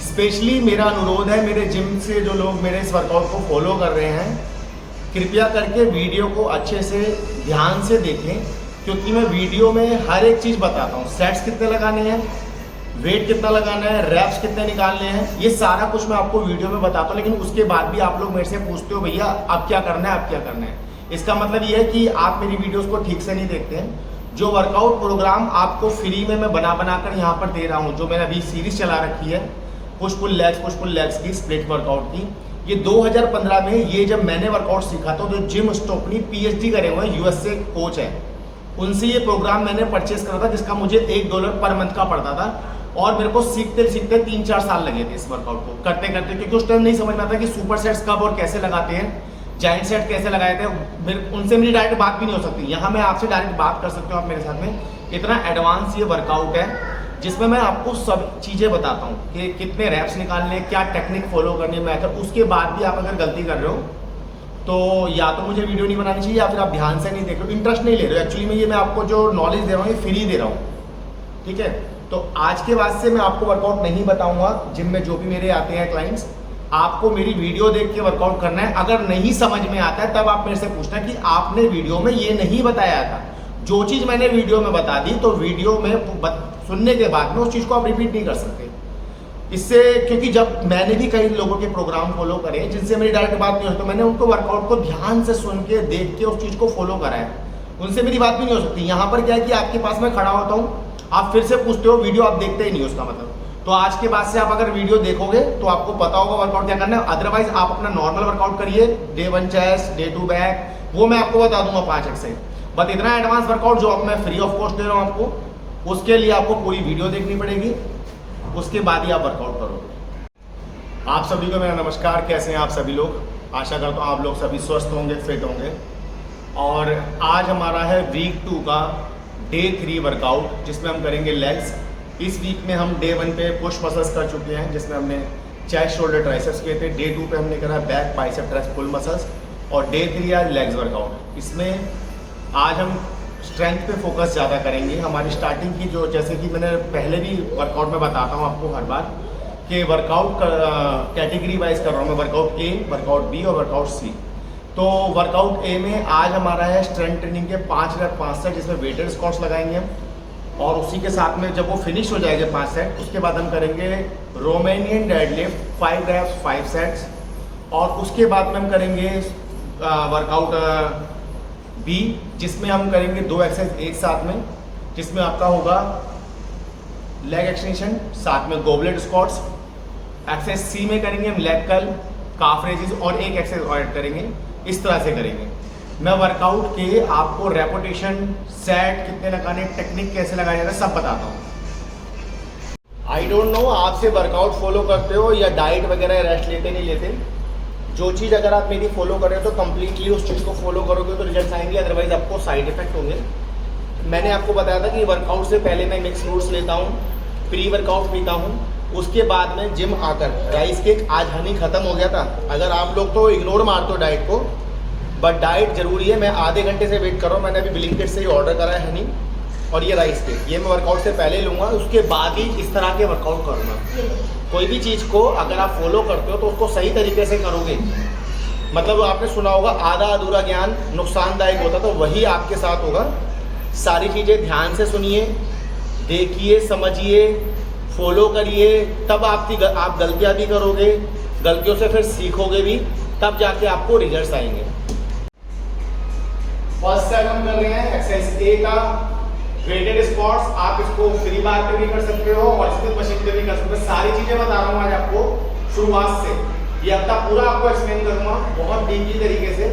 Specially मेरा अनुरोध है मेरे जिम से जो लोग मेरे इस वर्कआउट को फॉलो कर रहे हैं, कृपया करके वीडियो को अच्छे से ध्यान से देखें, क्योंकि मैं वीडियो में हर एक चीज़ बताता हूँ। सेट्स कितने लगाने हैं, वेट कितना लगाना है, रैप्स कितने निकालने हैं, ये सारा कुछ मैं आपको वीडियो में बताता हूँ। लेकिन उसके बाद भी आप लोग मेरे से पूछते हो भैया अब क्या करना है, अब क्या करना है। इसका मतलब ये है कि आप मेरी वीडियोस को ठीक से नहीं देखते हैं। जो वर्कआउट प्रोग्राम आपको फ्री में मैं बना कर यहाँ पर दे रहा हूँ, जो मैंने अभी सीरीज चला रखी है पुश पुल लेग्स की स्प्लिट वर्कआउट की, ये 2015 में ये जब मैंने वर्कआउट सीखा था, तो जिम स्टोकनी PhD करे हुए हैं, US से कोच है, उनसे ये प्रोग्राम मैंने परचेस करा था, जिसका मुझे $1 पर मंथ का पड़ता था। और मेरे को सीखते 3-4 साल लगे थे इस वर्कआउट को करते करते, क्योंकि उस टाइम नहीं समझ में आता कि सुपर सेट्स कब और कैसे लगाते हैं, जाइंट सेट कैसे लगाए थे। उनसे मेरी डायरेक्ट बात भी नहीं हो सकती। यहाँ मैं आपसे डायरेक्ट बात कर सकते हो आप मेरे साथ में। इतना एडवांस ये वर्कआउट है जिसमें मैं आपको सब चीज़ें बताता हूँ कि कितने रैप्स निकालने हैं, क्या टेक्निक फॉलो करनी है मेथड। उसके बाद भी आप अगर गलती कर रहे हो तो या तो मुझे वीडियो नहीं बनानी चाहिए, या फिर आप ध्यान से नहीं देख रहे हो, इंटरेस्ट नहीं ले रहे हो। एक्चुअली में ये मैं आपको जो नॉलेज दे रहा हूँ ये फ्री दे रहा हूँ, ठीक है। तो आज के बाद से मैं आपको वर्कआउट नहीं बताऊंगा। जिम में जो भी मेरे आते हैं क्लाइंट्स, आपको मेरी वीडियो देख के वर्कआउट करना है। अगर नहीं समझ में आता है तब आप मेरे से पूछना कि आपने वीडियो में ये नहीं बताया था। जो चीज़ मैंने वीडियो में बता दी तो वीडियो में सुनने के बाद में उस चीज़ को आप रिपीट नहीं कर सकते। इससे क्योंकि जब मैंने भी कई लोगों के प्रोग्राम फॉलो करे जिनसे मेरी डायरेक्ट बात नहीं हो, तो मैंने उनको वर्कआउट को ध्यान से सुन के देख के उस चीज़ को फॉलो करा है, उनसे मेरी बात भी नहीं हो सकती। यहाँ पर क्या है कि आपके पास मैं खड़ा होता हूँ, आप फिर से पूछते हो, वीडियो आप देखते ही नहीं, उसका मतलब। तो आज के बाद से आप अगर वीडियो देखोगे तो आपको पता होगा वर्कआउट क्या करना है। अदरवाइज आप अपना नॉर्मल वर्कआउट करिए, Day 1 चेस्ट, Day 2 बैक, वो मैं आपको बता दूंगा 5 एक्सरसाइज। बट इतना एडवांस वर्कआउट जो अब मैं फ्री ऑफ कॉस्ट दे रहा हूँ आपको, उसके लिए आपको पूरी वीडियो देखनी पड़ेगी, उसके बाद ही आप वर्कआउट करोगे। आप सभी को मेरा नमस्कार। कैसे हैं आप सभी लोग? आशा करता हूँ आप लोग सभी स्वस्थ होंगे, फिट होंगे। और आज हमारा है वीक 2 का Day 3 वर्कआउट, जिसमें हम करेंगे लेग्स। इस वीक में हम Day 1 पे पुश मसल्स कर चुके हैं, जिसमें हमने चेस्ट, शोल्डर, ट्राइसेप्स किए थे। Day 2 पे हमने करा बैक, बाइसेप, ट्राइसेप्स, पुल मसल्स। और Day 3 आज लेग्स वर्कआउट। इसमें आज हम स्ट्रेंथ पे फोकस ज़्यादा करेंगे। हमारी स्टार्टिंग की जो, जैसे कि मैंने पहले भी वर्कआउट में बताता हूँ आपको हर बार कि वर्कआउट कैटेगरी वाइज कर रहा हूँ मैं, वर्कआउट A, वर्कआउट B और वर्कआउट C। तो वर्कआउट A में आज हमारा है स्ट्रेंथ ट्रेनिंग के 5 रैप 5 सेट, जिसमें वेटेड स्क्वाट्स लगाएंगे हम। और उसी के साथ में जब वो फिनिश हो जाएंगे 5 सेट, उसके बाद हम करेंगे रोमानियन डेडलिफ्ट 5 रैप्स 5 सेट्स। और उसके बाद में हम करेंगे वर्कआउट B, जिसमें हम करेंगे 2 एक्सरसाइज एक साथ में, जिसमें आपका होगा लेग एक्सटेंशन, साथ में गोबलेट स्क्वाट्स। एक्सरसाइज C में करेंगे हम लेग कर्ल, काफ रेजिस और एक एक्सरसाइज और ऐड करेंगे। इस तरह से करेंगे। मैं वर्कआउट के आपको रेपिटेशन, सेट कितने लगाने, टेक्निक कैसे लगाया जाता है, सब बताता हूँ। आई डोंट नो आप से वर्कआउट फॉलो करते हो या डाइट वगैरह रेस्ट लेते नहीं लेते। जो चीज़ अगर आप मेरी फॉलो कर रहे हो तो कंप्लीटली उस चीज़ को फॉलो करोगे तो रिजल्ट आएंगे, अदरवाइज आपको साइड इफेक्ट होंगे। मैंने आपको बताया था कि वर्कआउट से पहले मैं मिक्स फ्रूट्स लेता हूँ, प्री वर्कआउट पीता हूँ, उसके बाद में जिम आकर राइस केक। आज हनी ख़त्म हो गया था। अगर आप लोग तो इग्नोर मारते हो डाइट को, बट डाइट जरूरी है। मैं आधे घंटे से वेट कर रहा हूँ, मैंने अभी ब्लिंकिट से ही ऑर्डर करा है हनी और ये राइस केक। ये मैं वर्कआउट से पहले लूँगा, उसके बाद ही इस तरह के वर्कआउट करूँगा। कोई भी चीज़ को अगर आप फॉलो करते हो तो उसको सही तरीके से करोगे। मतलब आपने सुना होगा आधा अधूरा ज्ञान नुकसानदायक होता, तो वही आपके साथ होगा। सारी चीज़ें ध्यान से सुनिए, देखिए, समझिए, फॉलो करिए, तब आप गलतियाँ भी करोगे, गलतियों से फिर सीखोगे भी, तब जाके आपको रिजल्ट्स आएंगे। फर्स्ट सेट हम कर रहे हैं एक्सरसाइज A का वेटेड स्क्वाट्स। आप इसको फ्री बार पे भी कर सकते हो और स्मिथ मशीन पे भी कर सकते हो। सारी चीजें बता रहा हूँ आज आपको शुरुआत से। ये हफ्ता पूरा आपको एक्सप्लेन करूंगा बहुत डीपली तरीके से,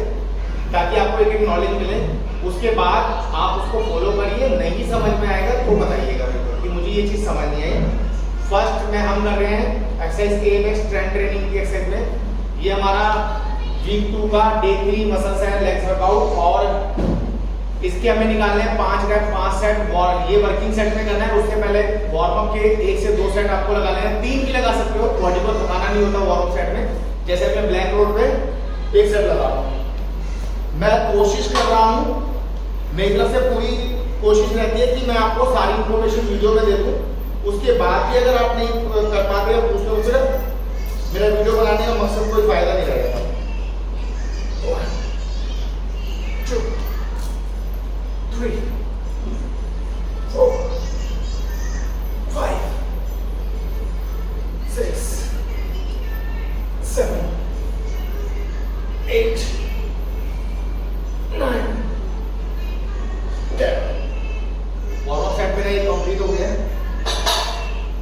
ताकि आपको एक एक नॉलेज मिले। उसके बाद आप उसको फॉलो करिए। नहीं समझ में आएगा तो बताइएगा कि मुझे ये चीज़ समझ नहीं आई। फर्स्ट में हम कर रहे हैं एक्सरसाइज A में स्ट्रेंथ ट्रेनिंग की एक्सरसाइज में। ये हमारा वीक 2 का Day 3 मसल्स है, लेग्स वर्कआउट। और इसके हमें निकालने हैं 5 रैप 5 सेट। ये वर्किंग सेट में करना है। उसके पहले वार्म अप के 1 से 2 सेट आपको लगाने हैं। 3 भी लगा सकते हो, बॉडी को थकाना नहीं होता वार्म अप सेट में। जैसे मैं ब्लैक रोड पे 1 सेट लगा रहा हूँ। मैं कोशिश कर रहा हूँ, मेरी तरफ से पूरी कोशिश रहती है कि मैं आपको सारी इंफॉर्मेशन वीडियो में दे दूँ। उसके बाद भी अगर आप नहीं कर पाते हो, उसको सिर्फ मेरा वीडियो बनाने का मकसद कोई फायदा नहीं रहेगा। 1 2 3 4 5 6 7 8 9 10। वार्म अप सेट मेरा ये कंप्लीट हो गया।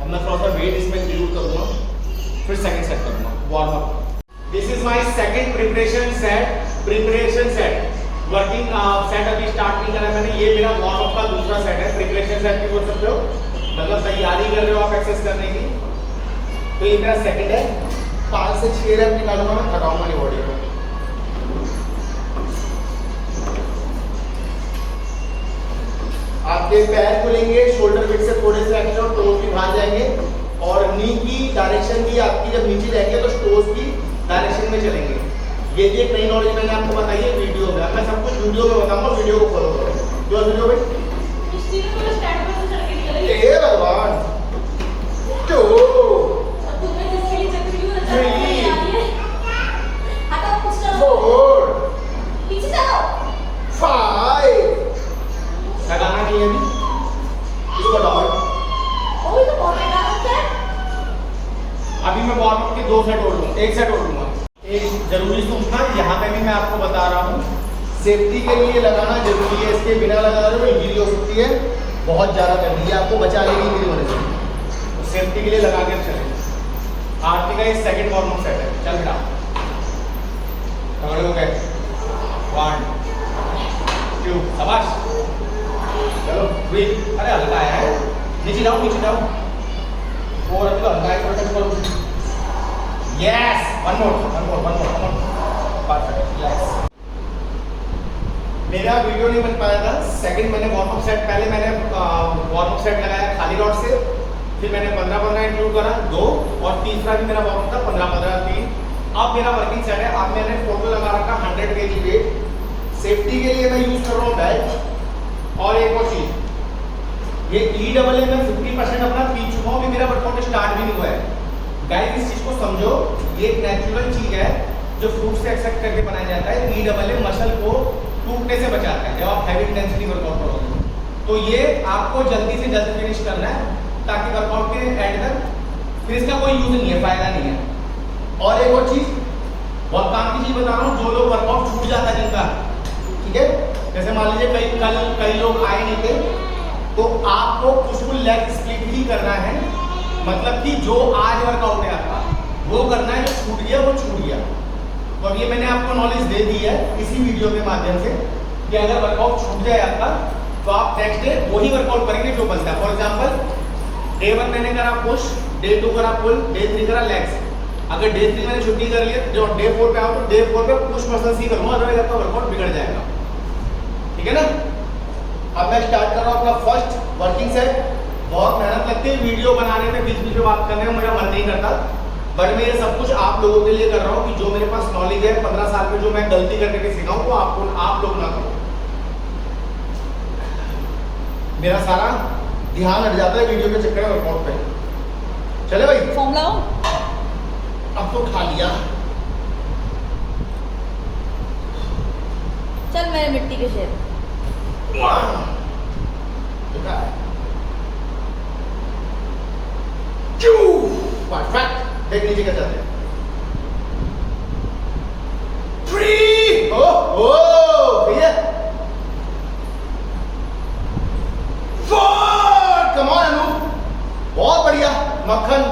अब मैं थोड़ा सा वेट इसमें इंक्लूड करूंगा, फिर सेकंड सेट करूंगा warm up. This is my second preparation set working set अभी स्टार्ट नहीं करा मैंने। ये मेरा वार्म अप का दूसरा सेट है। प्रिपरेशन सेट भी बोल सकते हो, मतलब तैयारी कर रहे हो आप एक्सरसाइज करने की। तो ये मेरा सेकंड है। 5 से 6 रेप निकालूंगा मैं, थकाऊंगा नहीं बॉडी को। आपके पैर खुलेंगे, शोल्डर फिट से थोड़े से एक्स्ट्रा, टोज भी बाहर जाएंगे और नी की डायरेक्शन भी आपकी जब नीचे जाएंगे तो टोज की डायरेक्शन में चलेंगे। ये भी एक नई नॉलेज मैंने आपको बताई है वीडियो में। मैं सब कुछ वीडियो में बताऊंगा, वीडियो को फॉलो करो। जो वीडियो में हे भगवान क्यों लगाना नहीं है इसको बताओ। अभी मैं वार्म अप के 2 सेट और लूंगा, 1 सेट और लूंगा। एक जरूरी सूचना यहाँ पे भी मैं आपको बता रहा हूँ, सेफ्टी के लिए लगाना जरूरी है। इसके बिना लगा रहे हो इंजरी हो सकती है, बहुत ज़्यादा कर दी आपको बचा लेगी इंजरी होने से। तो सेफ्टी के लिए लगा के चले। आरती का ये सेकंड वार्म अप सेट है। चल बेटा हो गए 1 2 शाबाश। चलो ब्रीथ। अरे हल्का है, नीचे जाओ नीचे जाओ। और अभी हल्का है, थोड़ा करो। Yes, one more perfect. Relax. मेरा वीडियो नहीं बन पाया था। सेकंड मैंने वार्म अप सेट, पहले मैंने वार्म अप सेट लगाया खाली रॉड से, फिर मैंने 15-15 इंक्लूड करा 2, और तीसरा भी मेरा वार्म अप था 15-15 3। अब मेरा वर्किंग सेट है। अब मैंने फोटो लगा रखा 100 kg वेट। सेफ्टी के लिए मैं यूज कर रहा हूँ बेल्ट। और एक और चीज, ये EAA में 50% अपना पी चुका हूँ, मेरा वर्कआउट स्टार्ट भी नहीं हुआ है। गाइस इस चीज को समझो, ये एक नेचुरल चीज है जो फ्रूट से एक्सट्रैक्ट करके बनाया जाता है। EAA मसल को टूटने से बचाता है जब आप हैवी इंटेंसिटी वर्कआउट करोगे। तो ये आपको जल्दी से जल्द फिनिश करना है ताकि वर्कआउट के एंड तक, फिर इसका कोई यूज नहीं है, फायदा नहीं है। और एक और चीज, बहुत काम की चीज बता रहा हूँ, जो लोग वर्कआउट छूट जाता है जिनका, ठीक है, जैसे मान लीजिए कई लोग आए नहीं थे, तो आपको पुशपुल लेग स्प्लिट ही करना है। मतलब कि जो आज वर्कआउट है आपका वो करना है, जो छूट गया वो छूट गया। तो अब ये मैंने आपको नॉलेज दे दी है इसी वीडियो के माध्यम से कि अगर वर्कआउट छूट जाए आपका तो आप नेक्स्ट डे वही वर्कआउट करेंगे जो बनता है। फॉर एग्जांपल डे 1 मैंने करा पुश, डे 2 करा पुल, डे 3 करा लेग्स। अगर डे 3 मैंने छुट्टी कर लिया, जो डे 4 पे आओ तो डे 4 पे पुश मसल्स ही करूंगा, अदरवाइज आपका वर्कआउट बिगड़ जाएगा। ठीक है ना। अब मैं स्टार्ट कर रहा हूँ अपना फर्स्ट वर्किंग सेट। बहुत मेहनत लगती है वीडियो बनाने में, बीच बीच में बात करने में मेरा मन नहीं करता, बट मैं ये सब कुछ आप लोगों के लिए कर रहा हूँ कि जो मेरे पास नॉलेज है 15 साल में, जो मैं गलती करके सिखाऊं तो आप लोग ना करो। मेरा सारा ध्यान हट जाता है वीडियो के चक्कर में वर्कआउट पे। चले भाई फॉर्म लाओ। अब तो खा लिया। चल मेरे मिट्टी के शेर। परफेक्ट। देख नीचे क्या जाते हैं। 3 ओ ठीक है। 4 कम ऑन अनु, बहुत बढ़िया मक्खन।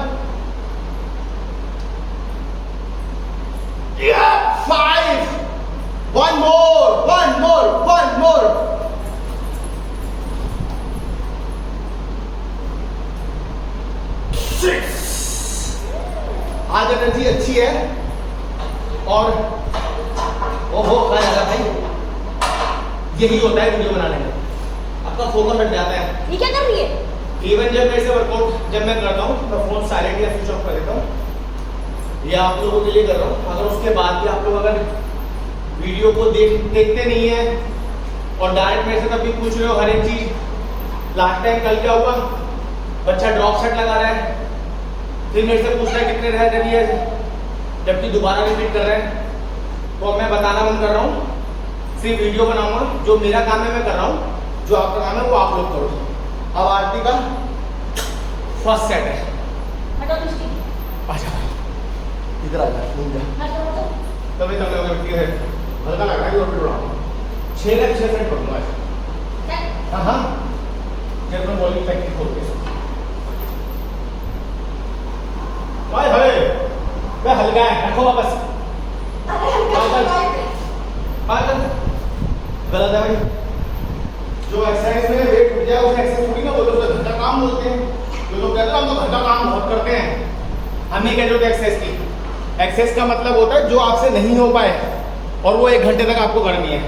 5 1 more 6। आज एनर्जी अच्छी है और ओहो भाई, यही होता है वीडियो बनाने में, आपका फोकस हट जाता है। ये क्या कर रही है? इवन जब मेरे से वर्कआउट जब मैं करता हूँ तो फोन साइलेंट या स्विच ऑफ कर देता हूँ। ये आप लोगों के लिए कर रहा हूँ। अगर उसके बाद भी आप लोग अगर वीडियो को देखते नहीं है और डायरेक्ट मेरे से तब भी पूछ रहे हो हर एक चीज, लास्ट टाइम कल क्या हुआ, बच्चा ड्रॉप सेट लगा रहा है, फिर मेरे से पूछ रहा है कितने रह रही है, जबकि दोबारा रिपीट कर रहे हैं, तो अब मैं बताना बंद कर रहा हूँ, सिर्फ वीडियो बनाऊंगा। जो मेरा काम है मैं कर रहा हूँ, जो आपका काम है वो आप लोग करो। अब आरती का फर्स्ट सेट है। हटो दृष्टि। अच्छा इधर आ जा, घूम जा। हटो। तभी तक लगा कि है हल्का लग रहा है, और फिर उड़ाऊंगा 6 सेट करूंगा ऐसे। हाँ जब मैं बॉलिंग टेक्निक होती है भाई भाई मैं हल्का है, रखो वापस। गलत है भाई, जो एक्सरसाइज में वेट उठ जाए उसे एक्सरसाइज थोड़ी ना बोलते, उसे घर का काम बोलते हैं। जो लोग कहते हैं हम तो घर का काम बहुत करते हैं, हम नहीं कहते एक्सरसाइज की। एक्सरसाइज का मतलब होता है जो आपसे नहीं हो पाए और वो 1 घंटे तक आपको करनी है।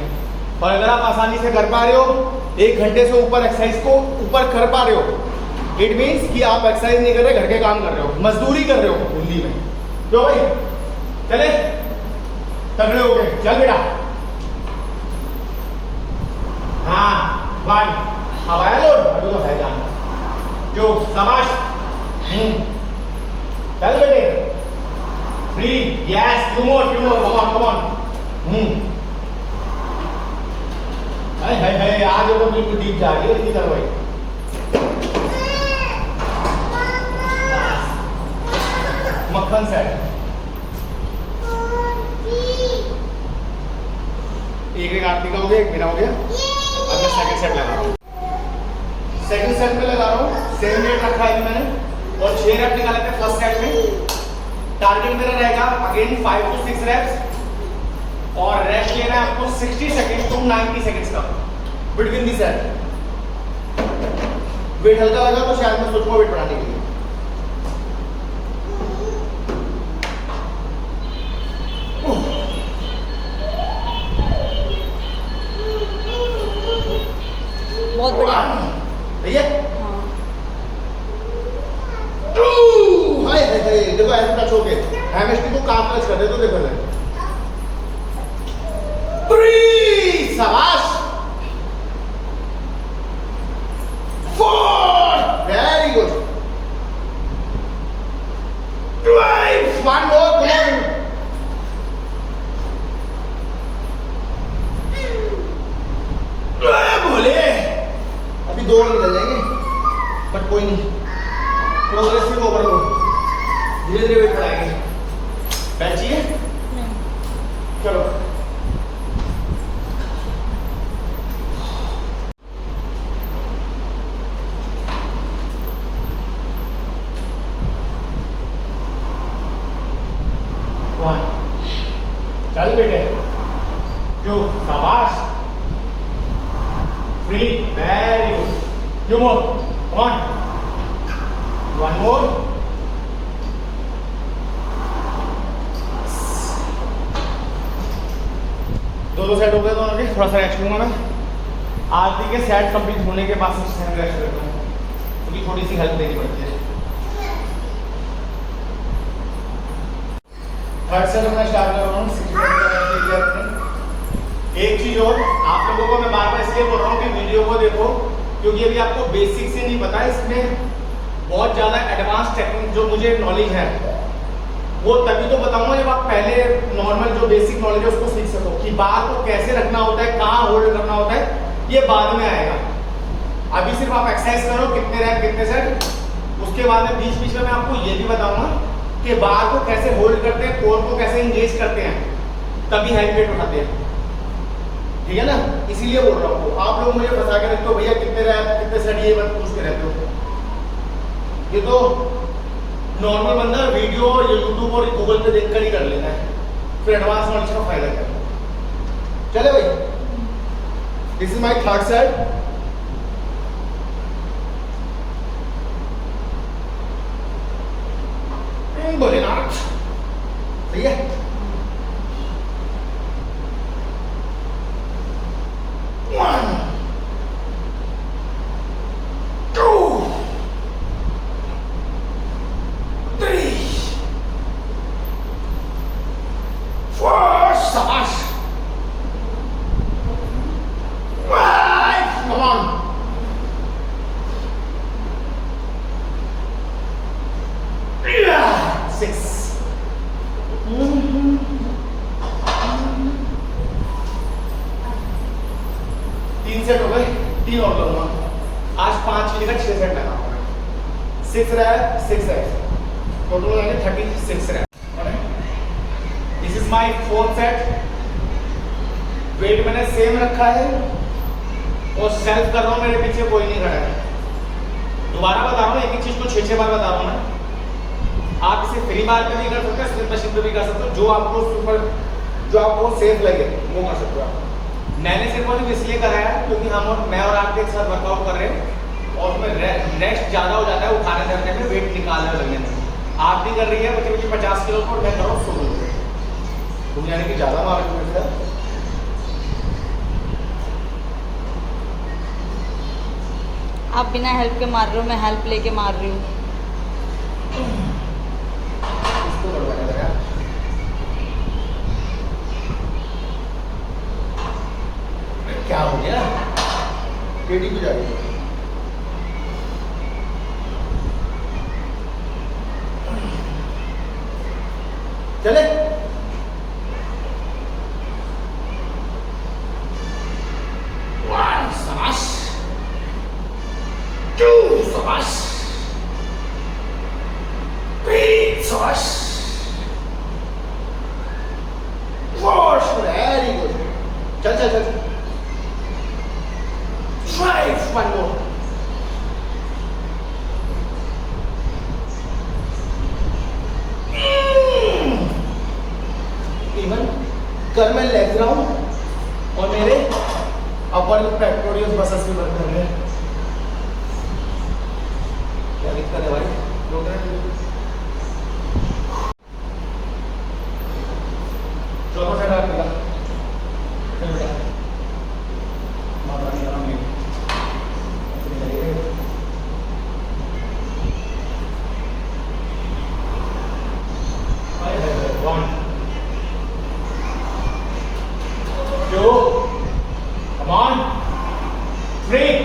और अगर आप आसानी से कर पा रहे हो, 1 घंटे से ऊपर एक्सरसाइज को ऊपर कर पा रहे हो, इट मीन्स कि आप एक्सरसाइज नहीं कर रहे, घर के काम कर रहे हो, मजदूरी कर रहे हो हिंदी में। क्यों भाई, चले तगड़े हो गए, चल बेटा। हाँ 1 अब आया लोड, अभी तो है जान। जो शाबाश, चल बेटे। 3 यस, 2 more, कम ऑन। हाय आज तो बिल्कुल डीप जा रही है, इसी तरह भाई। मक्खन सेट एक आरती का हो गया, एक मेरा हो गया। अब मैं सेकंड सेट लगा रहा हूँ। सेकंड सेट में लगा रहा हूँ, सेम वेट रखा है मैंने और 6 रैप निकाले थे फर्स्ट सेट में। टारगेट मेरा रहेगा अगेन 5 to 6 रैप्स और रेस्ट लेना है आपको 60 सेकंड टू 90 सेकंड्स का बिटवीन दी सेट। वेट हल्का लगा तो शायद मैं सोचूंगा वेट बढ़ाने के लिए। बहुत बढ़िया। भैया देखो ऐसे टच हो गए, हैमस्ट्रिंग को काम टच कर दे तो देखो 3 शाबाश, 4 वेरी गुड, 5 1 more बोले अभी 2 निकल जाएंगे, बट कोई नहीं, प्रोग्रेसिव ओवरलोड, धीरे धीरे वेट बढ़ाएंगे। बेंच चाहिए? चलो चल बेटे, क्यों शाबाश, 3 वेरी गुड, 2 more, 1 more, दो सेट हो गए दोनों के। थोड़ा सा रेस्ट लूंगा मैं, आरती के सेट कंप्लीट होने के बाद सबसे रेस्ट करता हूँ क्योंकि थोड़ी सी हेल्प देनी पड़ती है। थर्ड सेट मैं स्टार्ट कर रहा हूँ। एक चीज और आप लोगों को मैं बार बार इसलिए बोल रहा हूँ कि वीडियो को देखो, क्योंकि अभी आपको बेसिक से नहीं पता, इसमें बहुत ज़्यादा एडवांस टेक्निक जो मुझे नॉलेज है वो तभी तो बताऊंगा जब आप पहले नॉर्मल जो बेसिक नॉलेज है उसको सीख सको कि बार को कैसे रखना होता है, कहाँ होल्ड करना होता है, ये बाद में आएगा। अभी सिर्फ आप एक्सरसाइज करो, कितने रैप कितने सेट, उसके बाद में बीच बीच में मैं आपको ये भी बताऊंगा कि बार को कैसे होल्ड करते हैं, कोर को कैसे इंगेज करते हैं, तभी हैवी वेट उठाते हैं। ठीक है ना, इसीलिए बोल रहा हूँ। आप लोग मुझे फंसा के रखते हो भैया कितने रैप कितने सेट, ये मत पूछते रहते हो। ये तो नॉर्मल बंदा वीडियो और यूट्यूब और गूगल पे देखकर ही कर लेता है, फिर एडवांस नॉलेज का फायदा क्या। चले भाई, this is my third set. Bholenath, सही है। Six. 6 रैप 6 रैप, टोटल हो जाएंगे 36 rep. This is my 4th set. Weight मैंने सेम रखा है और सेल्फ कर रहा हूँ, मेरे पीछे कोई नहीं खड़ा है। दोबारा बता रहा हूँ, एक ही चीज को 6 बार बता रहा हूँ मैं। आप इसे फ्री बार पे भी कर सकते हैं, स्लिप मशीन पे भी कर सकते हो, जो आपको सेफ लगे वो कर सकते हो आप। मैंने सिर्फ और इसलिए कराया क्योंकि मैं और आप एक साथ वर्कआउट कर रहे हैं और उसमें रेस्ट ज़्यादा हो जाता है उठाने धरने में, वेट निकालने लगने में। आप भी कर रही है, बच्चे 50 किलो को मैं कर रहा हूँ 100 किलो, तुम यानी कि ज़्यादा मार रहे हो। आप बिना हेल्प के मार रहे हो, मैं हेल्प लेके मार रही हूँ। इसको करवाना है यार। क्या हो गया? पेटी भी जा रही है। चले 1 शाबाश, 2 शाबाश, 3 शाबाश, 4 वेरी गुड। चल चल चल 5 1 more। इवन कर मैं लेग रहा हूँ और मेरे अपर पेक्टोरियस मसल्स भी वर्क कर रहे हैं। क्या दिक्कत है भाई? रोक रहे हैं। चौथा सेट आप मिला। चल बेटा माता रानी आराम ले। One, 2, come on, 3,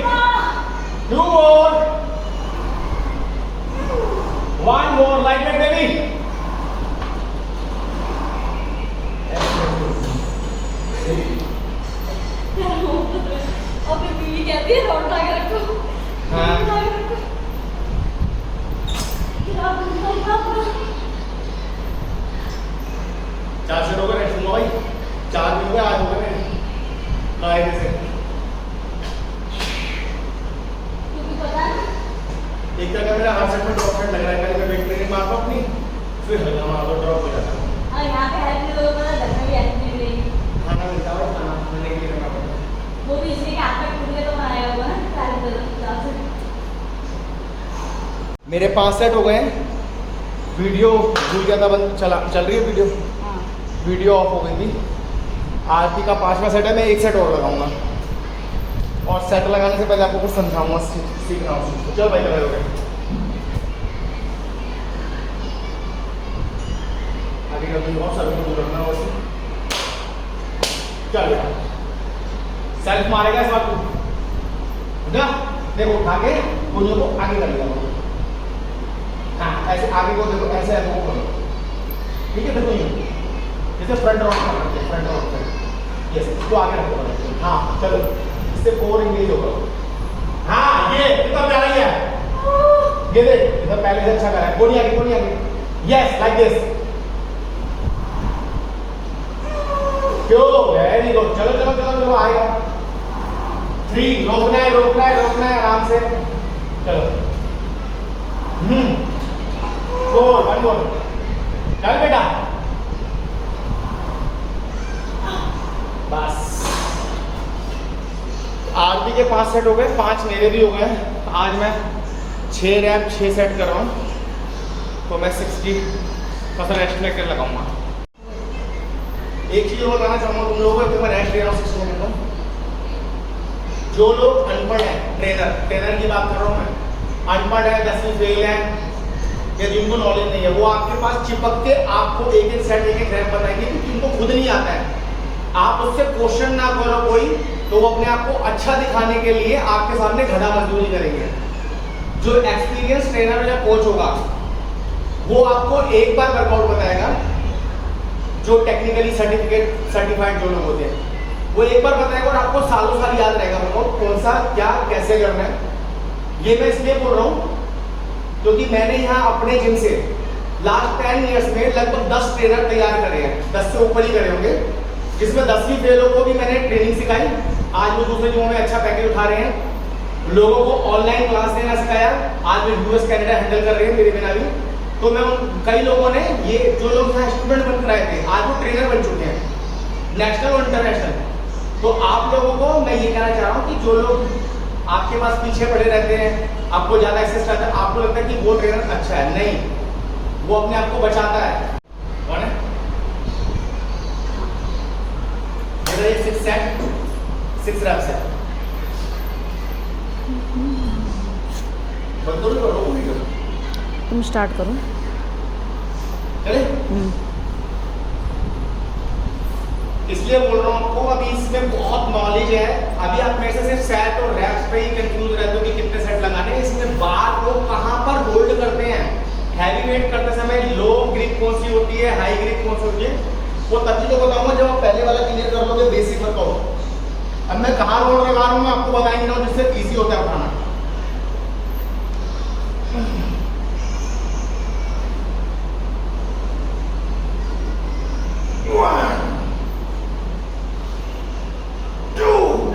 2 more, 1 more, like that baby. और फिर बीवी कहती है रोड लगा रखो। हाँ। चार सेट हो गए, सुनो भाई, 4 दिन हो गए, आज हो गए कायदे से। क्योंकि पता है एक तरह का मेरा हर सेट में ड्रॉप हेड लग रहा है। पहले मैं वेट ट्रेनिंग मारता हूँ अपनी, फिर हल्का मार दो, ड्रॉप हो जाता है। और यहाँ पे हेल्प नहीं लोगों को पता घर में भी हेल्प नहीं मिलेगी। खाना मिलता है, खाना खाने के लिए करना पड़ता है। वो भी इसलिए कि आप तक टूट गया तो बनाया होगा ना सारे तरफ। मेरे 5 सेट हो गए हैं। वीडियो भूल गया था, बंद चल रही है वीडियो। हाँ। वीडियो ऑफ हो गई थी। आरती का 5वां सेट है, मैं 1 सेट और लगाऊंगा और सेट लगाने से पहले आपको कुछ समझाऊंगा, सीख रहा हूँ। चलो भाई लगा गए आगे का बहुत सारे को दूर रखना वैसे। चल बेटा सेल्फ मारेगा इस बार तू ना, देखो उठा के पुंजों को आगे कर लिया। हाँ ऐसे आगे को देखो, ऐसे ऐसे को करो, ठीक है। देखो यूँ जैसे फ्रंट राउंड कर रखते हैं, फ्रंट राउंड कर, यस इसको आगे रखो। हाँ चलो इससे 4 इंगेज होगा। हाँ ये कितना प्यारा ही है, ये देख इधर पहले से अच्छा करा है। कोनी आगे, यस लाइक दिस। क्यों? Very good. चलो चलो चलो चलो आएगा। 3 रोकना है आराम से। चलो 4 1 more। चल बेटा बस। आरती के 5 सेट हो गए, 5 मेरे भी हो गए। आज मैं 6 रैप 6 सेट कर रहा हूँ, तो मैं 60 फसल रेस्ट लेकर लगाऊंगा। एक चीज और बताना चाहूँगा तुम लोगों को, मैं रेस्ट ले रहा हूँ 60 मिनट का। जो लोग अनपढ़ हैं, ट्रेनर की बात कर रहा हूँ मैं, अनपढ़ है, 10वीं फेल है या जिनको नॉलेज नहीं है, वो आपके पास चिपक के आपको एक एक सेट एक एक रैप बताएंगे क्योंकि उनको खुद नहीं आता है। आप उससे क्वेश्चन ना करो कोई, तो वो अपने आप को अच्छा दिखाने के लिए आपके सामने घड़ा मजदूरी करेंगे। जो एक्सपीरियंस ट्रेनर या कोच होगा वो आपको एक बार वर्कआउट बताएगा। जो टेक्निकली सर्टिफाइड जो लोग होते हैं वो एक बार बताएगा और आपको सालों साल याद रहेगा वर्कआउट कौन सा क्या कैसे करना है। ये मैं इसलिए बोल रहा हूँ क्योंकि मैंने यहाँ अपने जिम से लास्ट 10 ईयर्स में लगभग 10 ट्रेनर तैयार करे हैं, 10 से ऊपर ही करे होंगे, जिसमें 10वीं फेलों को भी मैंने ट्रेनिंग सिखाई। आज वो दूसरे जिमों में अच्छा पैकेज उठा रहे हैं, लोगों को ऑनलाइन क्लास देना सिखाया, आज वो यूएस कनाडा हैंडल कर रहे हैं मेरे बिना भी। तो मैं कई लोगों ने ये जो लोग यहाँ स्टूडेंट बन कर आए थे आज वो ट्रेनर बन चुके हैं, नेशनल और इंटरनेशनल। तो आप लोगों को मैं ये कहना चाह रहा हूँ कि जो लोग आपके पास पीछे पड़े रहते हैं, आपको ज़्यादा एक्सेस करते हैं, आपको लगता है कि वो ट्रेनर अच्छा है, नहीं, वो अपने आप को बचाता है। कौन है? मेरा ये 6 सेट 6 reps है। बंदों ने करो वीडियो, तुम स्टार्ट करो। चले? इसलिए बोल रहा हूँ आपको, अभी इसमें बहुत नॉलेज है। अभी आप मेरे से सिर्फ सेट और रैप्स पे ही कंफ्यूज रहते हो कि कितने सेट लगाने हैं। इसमें बात लोग कहाँ पर होल्ड करते हैं, हैवी वेट करते समय लो ग्रिप कौन सी होती है, हाई ग्रिप कौन सी होती है, वो तभी तो बताऊंगा जब आप पहले वाला क्लियर कर लोगे बेसिक वर्कआउट। अब मैं कहाँ रोड लगा रहा हूँ मैं आपको बताएंगे ना, जिससे ईजी होता है उठाना।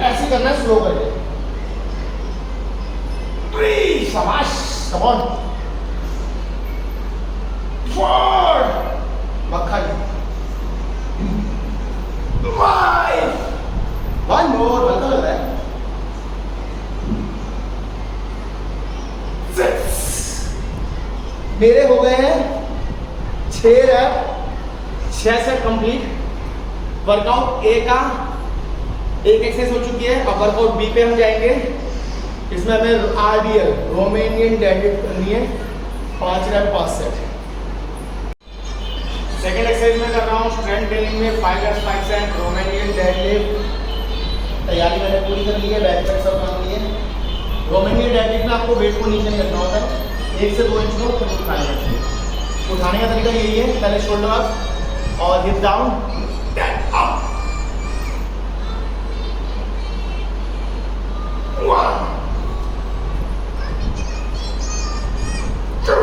ऐसे करना है, स्लो करके। 3 शाबाश, कम ऑन 4 मक्खन 5 1 मोर, हल्का लग रहा है 6। मेरे हो गए हैं 6 रैप, 6 सेट कंप्लीट। वर्कआउट ए का एक एक्सरसाइज हो चुकी है, अब वर्कआउट बी पे हम जाएंगे। इसमें हमें RDL रोमेनियन डेडलिफ्ट करनी है, 5 रैप 5 सेट। सेकेंड एक्सरसाइज में कर रहा हूँ स्ट्रेंथ ट्रेनिंग में 5 reps 5 सेट रोमेनियन डेडलिफ्ट। तैयारी मैंने पूरी कर ली है, बैक पैक सब काम लिए। रोमेनियन डेडलिफ्ट में आपको वेट को नीचे नहीं रखना होता है, 1 से 2 इंच को फिर उठाने का। उठाने का तरीका यही है, पहले शोल्डर अप और हिप डाउन, अप 1 2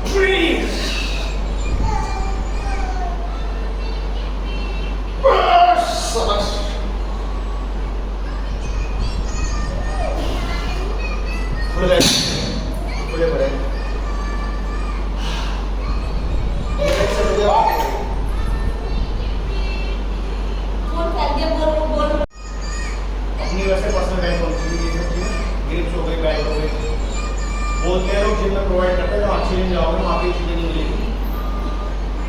3 शाबाश। खुले पड़े अपनी वैसे पर्सनल बैंक होनी चाहिए, ये सब चीज़ें ग्रिप्स हो गई, बैक हो गई, बोलते हैं लोग जिम में प्रोवाइड करते हैं। जब अच्छी जिम जाओगे वहाँ पे चीज़ें नहीं मिलेगी,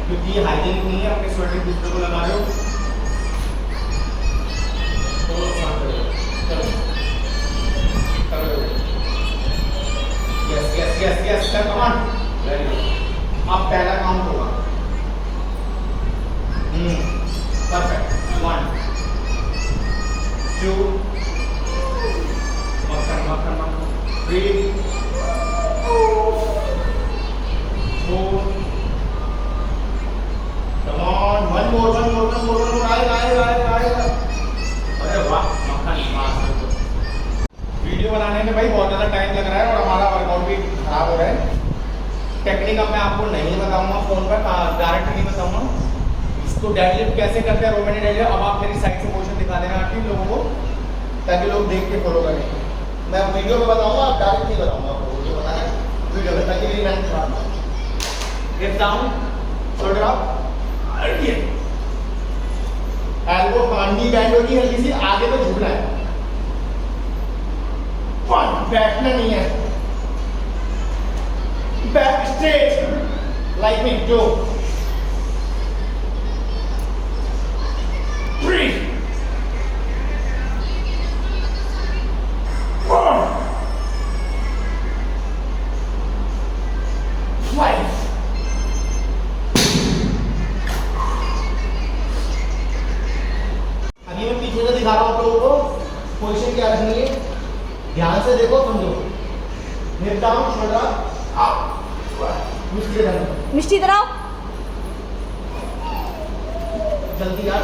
क्योंकि ये हाइजीनिक नहीं है। अपने स्वेटिंग दूसरे को लगा रहे हो तो नुकसान करेगा। चलो yes yes yes yes, come on, very good. अब पहला काउंट होगा, परफेक्ट। 1 2 मक्खन 3 4 कम ऑन, 1 मोर आएगा। अरे वाह, मक्खन। वीडियो बनाने में भाई बहुत ज़्यादा टाइम लग रहा है और हमारा वर्कआउट भी खराब हो रहा है। टेक्निक अब मैं आपको नहीं बताऊंगा फोन पर, डायरेक्ट नहीं बताऊंगा। इसको डेडलिफ्ट कैसे करते हैं, रोमेनियन डेडलिफ्ट, अब आप मेरी साइड से मोशन दिखा देना आंटी लोगों को, ताकि लोग देख के फॉलो करें। मैं वीडियो में बताऊंगा, आप डायरेक्ट नहीं बताऊंगा आपको, वीडियो बताना है वीडियो में, ताकि मेरी मेहनत खराब ना हो। Hip down, shoulder up, elbow Kandi band होगी हल्की सी, आगे तो झुकना है। 1 बैठना नहीं है, बैक स्ट्रेट लाइक मी 2 3 4 5 अभी मैं पीछे से दिखा रहा हूँ आप लोगों को पोजीशन क्या रखनी है, ध्यान से देखो, समझो। हिप डाउन, शोल्डर अप, मिस्टी इधर आओ, जल्दी यार,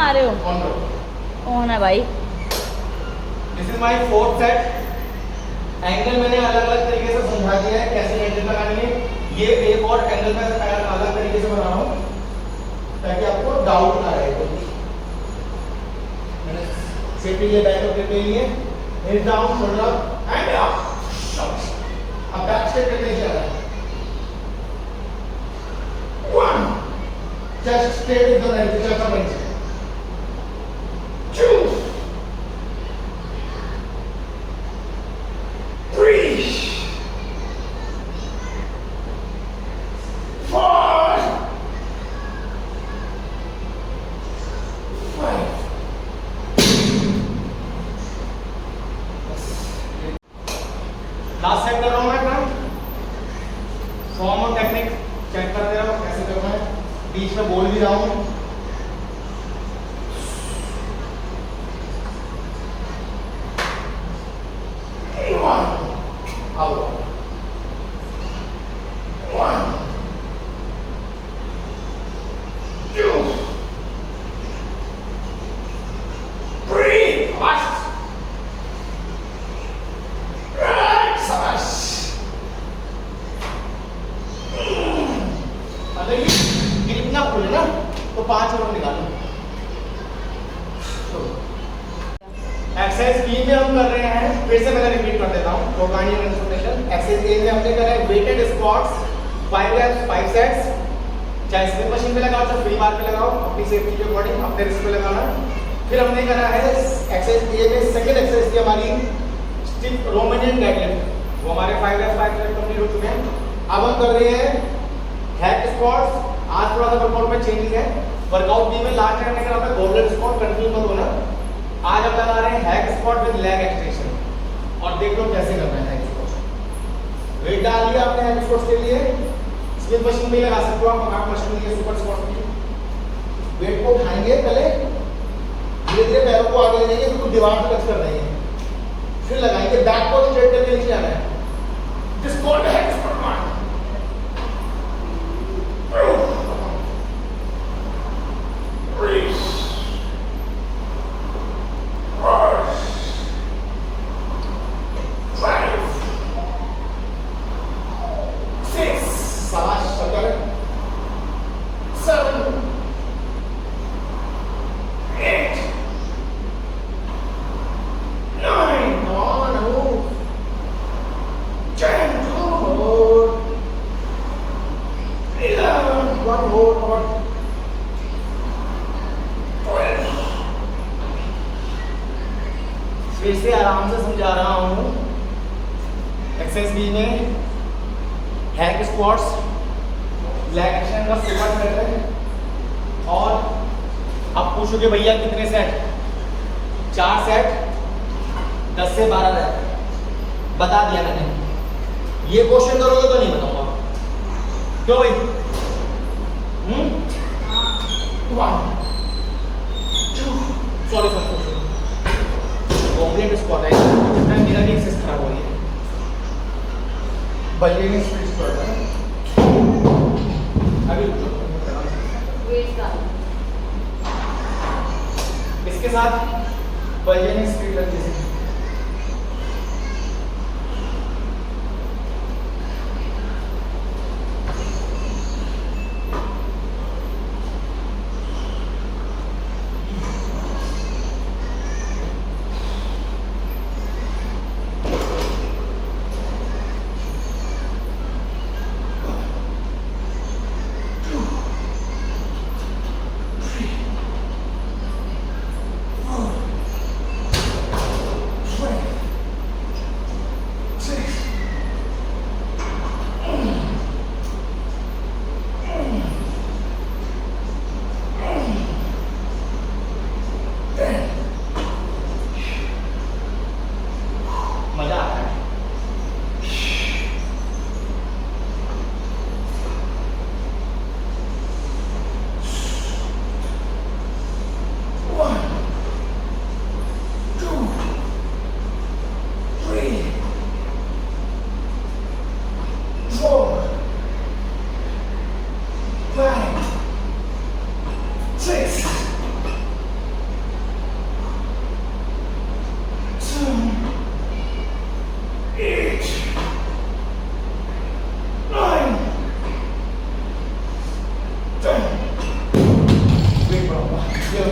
आ रहे हो? ऑन करो। ऑन है भाई। This is my fourth set. Angle मैंने अलग अलग तरीके से समझा दिया है कैसे एंगल लगाने हैं। ये एक और एंगल मैं अलग तरीके से बना रहा हूँ ताकि आपको डाउट ना रहे। मैंने सेफ्टी के बैक अप के लिए head down shoulder up and up. अब बैक स्टेप करने जा रहा है। One just stay with the right chest up and two 3 4 5 last set कर रहा हूं मैं अपना फॉर्म और टेक्निक चेक कर दे रहा हूं कैसे करना है। बीच में बोल भी रहा हूं। तो 5 और निकालो। एक्सरसाइज बी में हम कर रहे हैं, फिर से मैं रिपीट कर देता हूं रोगानी कंसंट्रेशन। एक्सरसाइज ए में हमने करा है वेटेड स्क्वाट्स 5 रेप्स 5 सेट्स। चाहे स्मिथ मशीन पे लगाओ चाहे फ्री बार पे लगाओ, अपनी सेफ्टी के अकॉर्डिंग अपने रिस्क पे लगाना। फिर हमने करा है एक्सरसाइज ए में सेकंड एक्सरसाइज की हमारी स्टिफ रोमानियन डेडलिफ्ट, वो हमारे 5 रेप्स 5 सेट्स कंप्लीट हो चुके हैं। अब हम कर रहे हैं हैक स्क्वाट्स। आज थोड़ा सा वर्कआउट में चेंजेस है। वर्कआउट बी में लास्ट टाइम मैंने कहा था गोबलेट स्क्वाट, कंफ्यूज मत होना। आज हम लगा रहे हैं hack squat with leg extension और देख लो कैसे करना है हैक स्क्वाट। वेट डाल लिया आपने हैक स्क्वाट के लिए, स्मिथ मशीन में लगा सकते हो आप, आप मशीन के सुपर स्क्वाट की। वेट को उठाएंगे पहले, धीरे धीरे पैरों को आगे ले जाएंगे, बिल्कुल दीवार से टच कर रही है, फिर लगाएंगे बैक को स्ट्रेट करके नीचे आना है। This called hack squat. फिर से आराम से समझा रहा हूँ। एक्सरसाइज बी में हैक स्क्वाट्स, लेग एक्शन का सुपर सेट है। और अब पूछोगे भैया कितने सेट? 4 सेट 10 से 12 रैप बता दिया मैंने। ये क्वेश्चन करोगे तो नहीं बताऊंगा। क्यों भाई? 1 2 सॉरी गोबलेट स्क्वाट है। जितना मेरा भी एक्सरसाइज खराब हो रही है। बल्लेनी स्प्लिट स्क्वाट है। अभी वेट का इसके साथ बल्लेनी स्प्लिट लग जैसे ये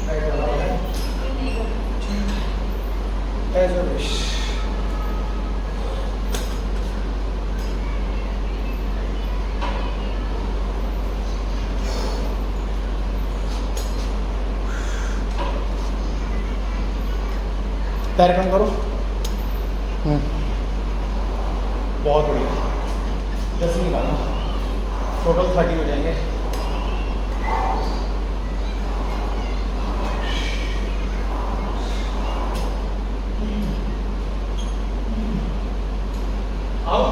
राइट वाला है एज यू विश। पैर कम करो। बहुत बढ़िया। 10 निकालना, टोटल 30 हो जाएंगे। आओ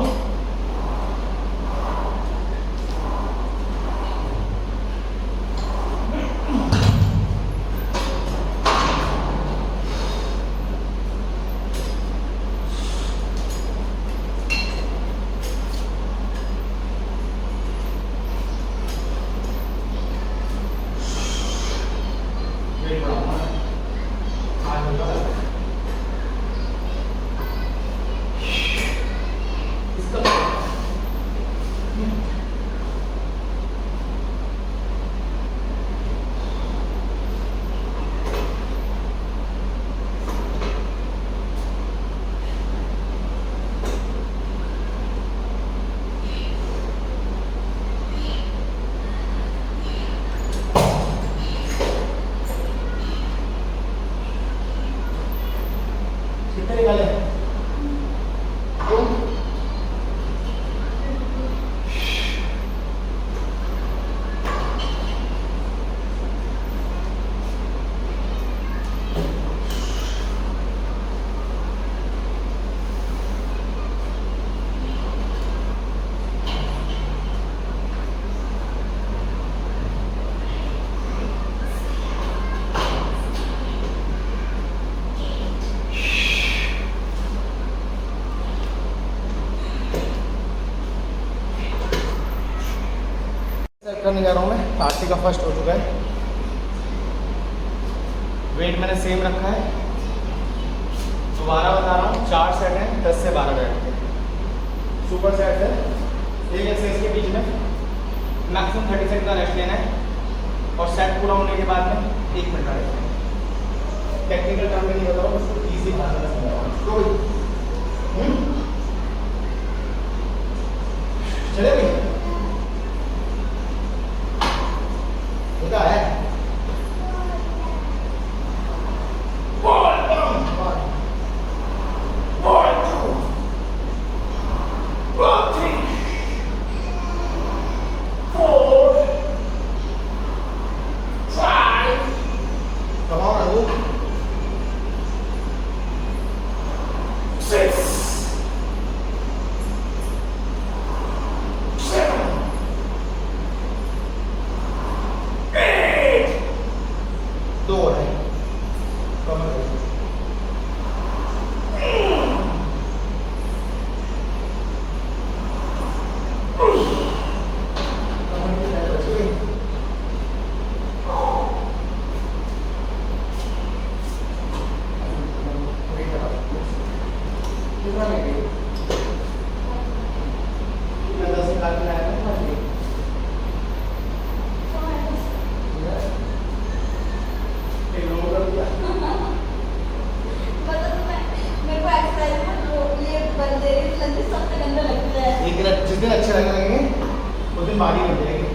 कितने निकाले? करने जा रहा हूँ मैं। आरती का फर्स्ट हो चुका है। वेट मैंने सेम रखा है। दोबारा बता रहा हूँ, 4 सेट हैं 10 से 12 बैठ के। सुपर सेट है। एक एक्सरसाइज के बीच में मैक्सिमम 30 सेकंड का रेस्ट लेना है और सेट पूरा होने के बाद में 1 मिनट का रेस्ट लेना है। टेक्निकल टर्म में नहीं बता रहा हूँ, उसको ईजी भाषा में समझा रहा हूँ। चलेगी होता है। जिस दिन अच्छे लगने लगेंगे उस दिन बारी बन जाएगी।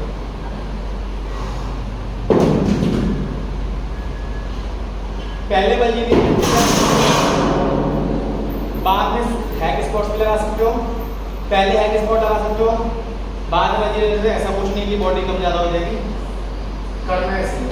पहले बल ये बाद में हैक स्क्वाट्स भी लगा सकते हो। पहले हैक स्क्वाट लगा सकते हो, बाद में बल ऐसा कुछ नहीं कि बॉडी कम ज़्यादा हो जाएगी। करना है इसमें।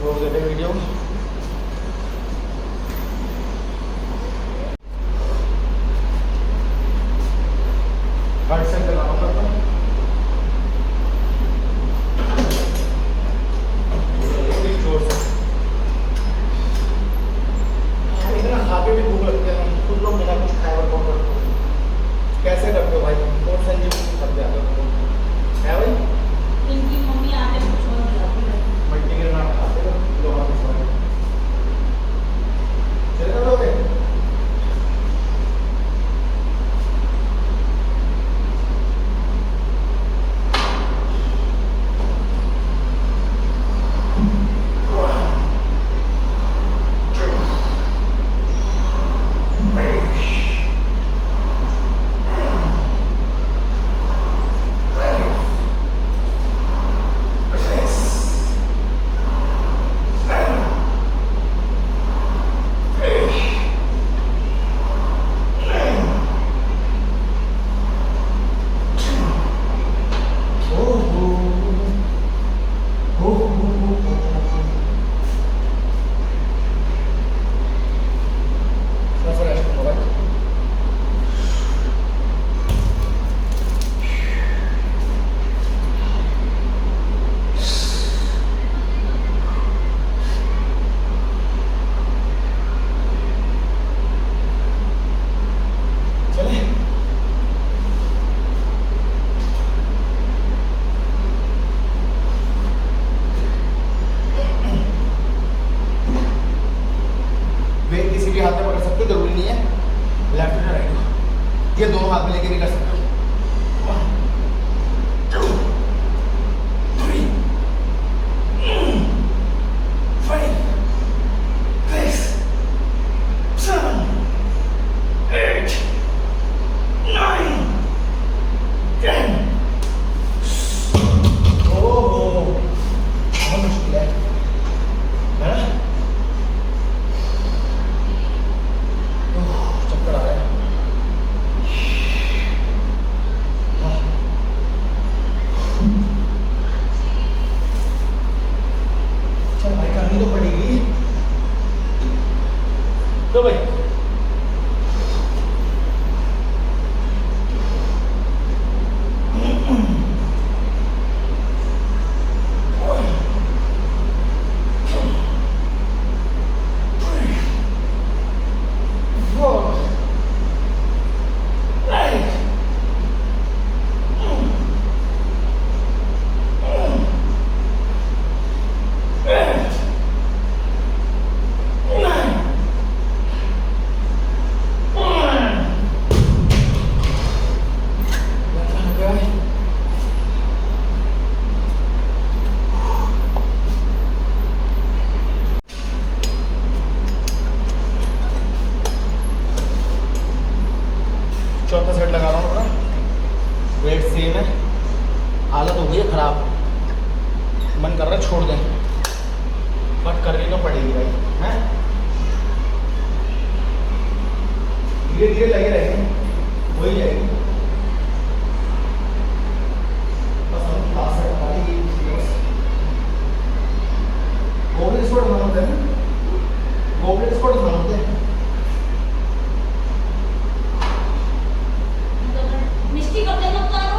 रोक देते वीडियो। हट से चलाना पड़ता है। जोर से इतना खा के भी भूख लगती है, कुछ लोग बिना कुछ खाए वर्कआउट करते हो। कैसे करते हो भाई? कौन सा जिम कर जाते हो है भाई? इनकी मम्मी आने कुछ और खिलाती है। मट्टी के नाम खाते हो लोग आप इसमें चले जाओगे। वेट किसी भी हाथ में पकड़ सकते हो, जरूरी नहीं है लेफ्ट या राइट। ये दोनों हाथ में लेके भी कर सकते हो। 1 2 3 5 6 7 8 9 10। ओह बहुत मुश्किल है ना? चक्कर आ रहा है। चल भाई करनी तो पड़ेगी। तो भाई चौथा सेट लगा रहा हूँ अपना। वेट सेम है, हालत हो गई है खराब, मन कर रहा है छोड़ दें, बट करनी तो पड़ेगी भाई हैं। धीरे धीरे लगे रहेंगे, हो ही जाएगी। बस हम लास्ट सेट हमारी ये बस गोबलिन स्क्वाट बनाते हैं, गोबलिन स्क्वाट बनाते हैं। मिस्टी कब तक लगता है?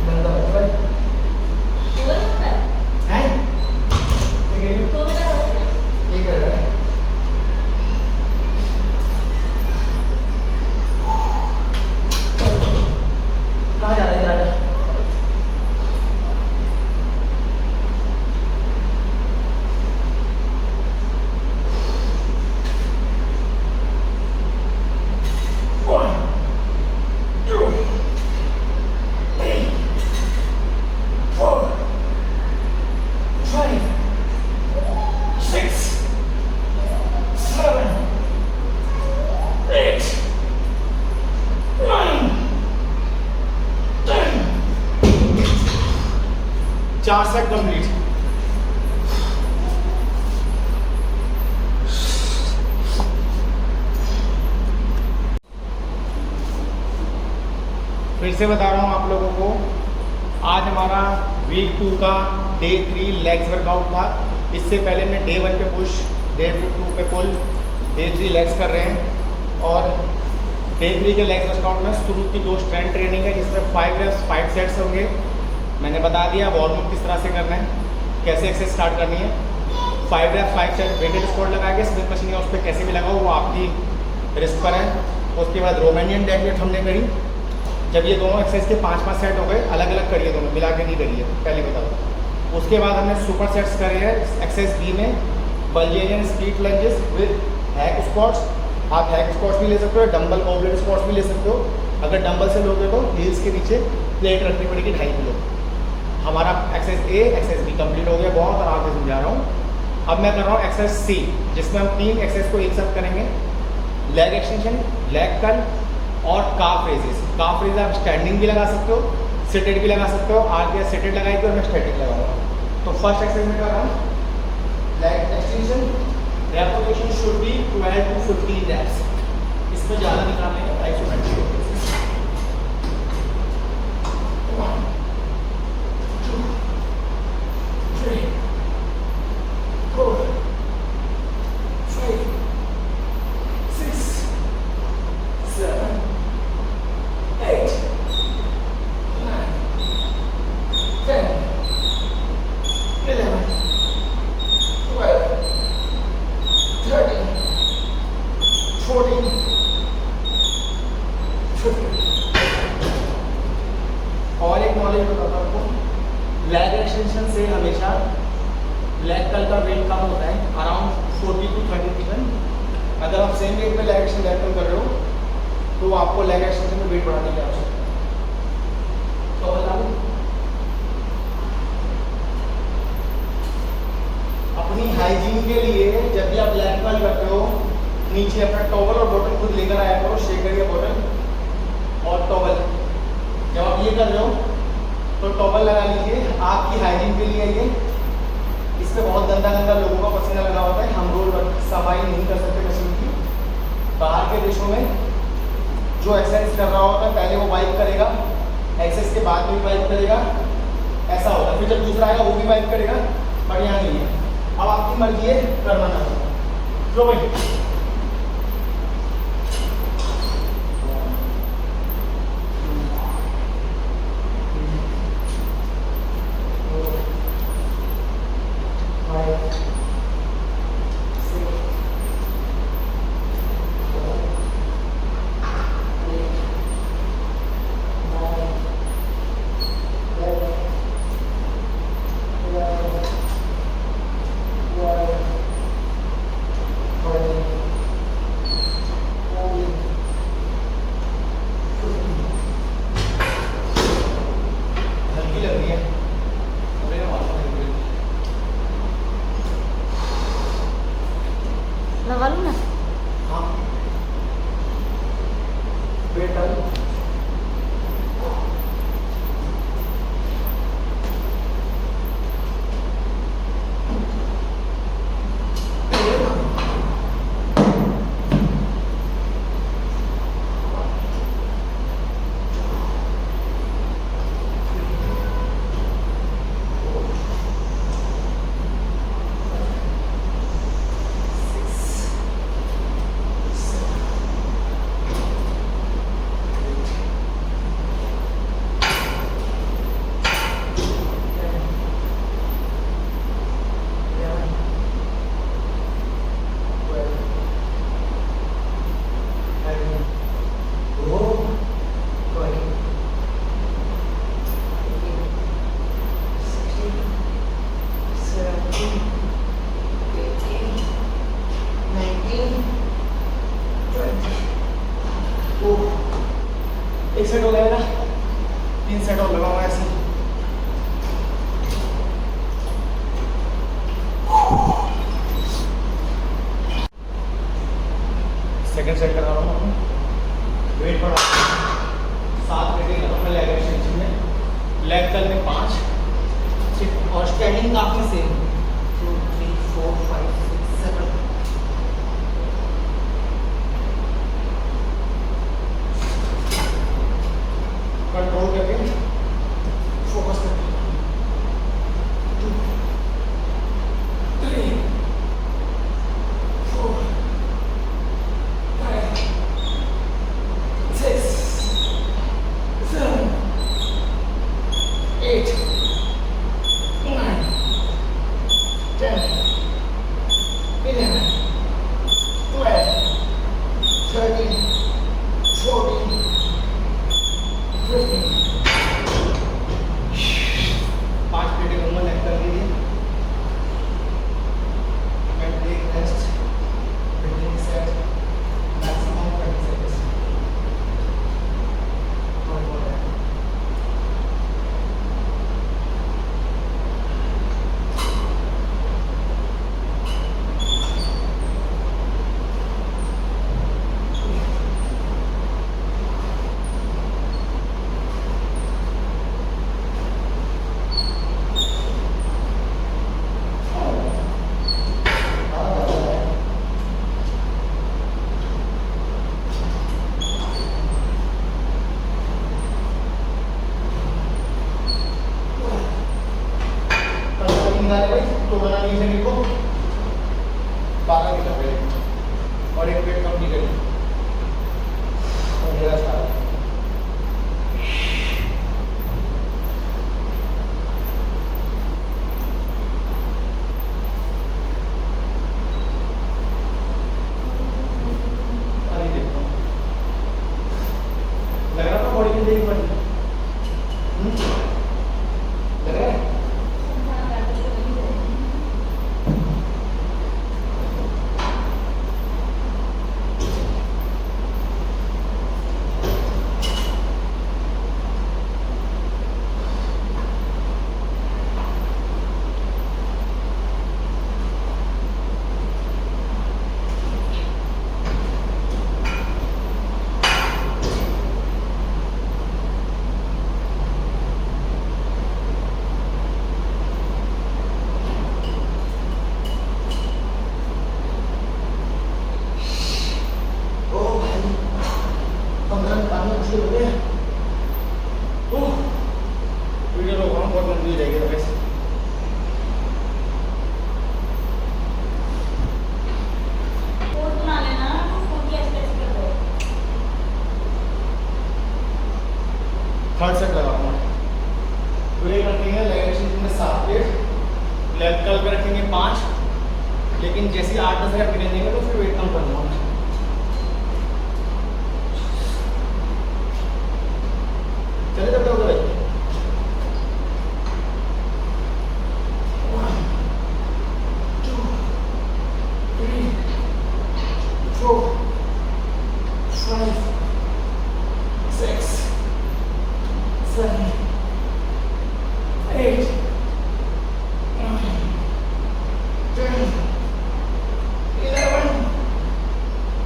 बंदा बच्चा है ये कर रहा है। कहाँ जा रहा है राजा? चार सेट कंप्लीट। फिर से बता रहा हूँ आप लोगों को, आज हमारा वीक 2 का डे 3 लेग्स वर्कआउट था। इससे पहले मैं डे 1 पे पुश, डे 2 पे पुल, डे 3 लेग्स कर रहे हैं। और डे 3 के लेग्स वर्कआउट में शुरू की 2 स्ट्रेंथ ट्रेनिंग है, जिसमें 5 रेप्स 5 सेट्स होंगे। मैंने बता दिया वार्म अप किस तरह से करना है, कैसे एक्सरसाइज स्टार्ट करनी है। 5 रेप्स 5 सेट वेटेड स्क्वाट लगा के स्मिथ मशीन या उस पर कैसे भी लगाओ वो आपकी रिस्क पर है। उसके बाद रोमानियन डेडलिफ्ट हमने करी। जब ये दोनों एक्सरसाइज के 5-5 सेट हो गए, अलग अलग करिए, दोनों मिला के नहीं करिए, पहले बता दो। उसके बाद हमने सुपर सेट्स करे हैं एक्सरसाइज बी में, Bulgarian split lunges with hack squats. आप हैक स्क्वाट्स भी ले सकते हो, डंबल गॉबलेट स्क्वाट्स भी ले सकते हो। अगर डंबल से लोगे तो हील्स के नीचे प्लेट रखनी पड़ेगी 2.5 किलो। हमारा exercise A exercise B complete हो गया, बहुत आराम से समझा रहा हूँ। अब मैं कर रहा हूँ एक्सरसाइज सी, जिसमें हम 3 एक्सरसाइज को एक साथ करेंगे। लेग एक्सटेंशन, लेग कर्ल और काफ रेजेस। काफ रेज आप स्टैंडिंग भी लगा सकते हो, सिटेड भी लगा सकते हो। आज ये सिटेड लगाएगी और मैं स्टैटिक लगाऊंगा। तो फर्स्ट एक्सरसाइज में कर रहा हूँ leg extension. Repetition should be 12 to 15 reps। इसमें ज़्यादा निकालने का 520 होगा। 1 2 3 4 5 6 7 8 9 10 11 12 13 14 15। और एक नॉलेज बताता हूँ आपको, लेग एक्सटेंशन से हमेशा लेग कर्ल का वेट कम होता है, अराउंड 40 to 30%। अगर आप सेम वेट में लेग एक्सटेंशन लेग कर्ल कर रहे हो तो आपको लेग एक्सटेंशन में वेट बढ़ाने की आवश्यकता है। तो बता दूँ, अपनी हाइजीन के लिए जब भी आप लेग कर्ल करते हो, नीचे अपना टॉवल और बॉटल खुद लेकर आया करो, शेकर या बॉटल और टॉवल। जब आप ये कर रहे हो तो टॉवल लगा लीजिए, आपकी हाइजीन के लिए ये। इस पर बहुत गंदा गंदा लोगों का पसीना लगा होता है, हम रोज सफाई नहीं कर सकते मशीन की। बाहर के देशों में जो एक्सरसाइज कर रहा होता है पहले वो वाइप करेगा, एक्सरसाइज के बाद भी वाइप करेगा, ऐसा होता है। फिर जब दूसरा आएगा वो भी वाइप करेगा, पर यहाँ नहीं है। अब आपकी मर्जी है करना चाहता हूँ। लो भाई, सेट हो गया ना, 3 सेट और लगाऊंगा ऐसे। सेकंड सेट करा रहा हूँ, वेट बढ़ा 7 रेटिंग लगा मैं लेग एक्सटेंशन में, लेग कर्ल में 5 और स्टैंडिंग काफी सेम 2 3 4 5 6 7 कंट्रोल करके फोकस करके 2 3 4 5 6 7 8 9 10 11 12 13 14 15 5 प्लेटें घूमना लेग कर लीजिए, मैं take rest 15 set maximum 20 seconds. तो बना नीचे देखो 12 की लंबाई और एक पेट कंप्लीट करिए और मेरा स्टार्ट। अभी देखो लग रहा था बॉडी की देख बड़ी लग रहा है। वीडियो रोक रहा हूँ, बहुत लंबी हो जाएगी वैसे। पोज बना लेना, फोन की स्ट्रेच कर दो। थर्ड सेट लगा रहा हूँ, पूरे रखेंगे लेग एक्सटेंशन में 7 प्लेट, लेग कर्ल पे रखेंगे 5, लेकिन जैसे 8-10 रेप गिनेंगे तो फिर वेट कम कर दूँगा। चले तब तक भाई 1 2 3 4 5 6 7 8 9 10 11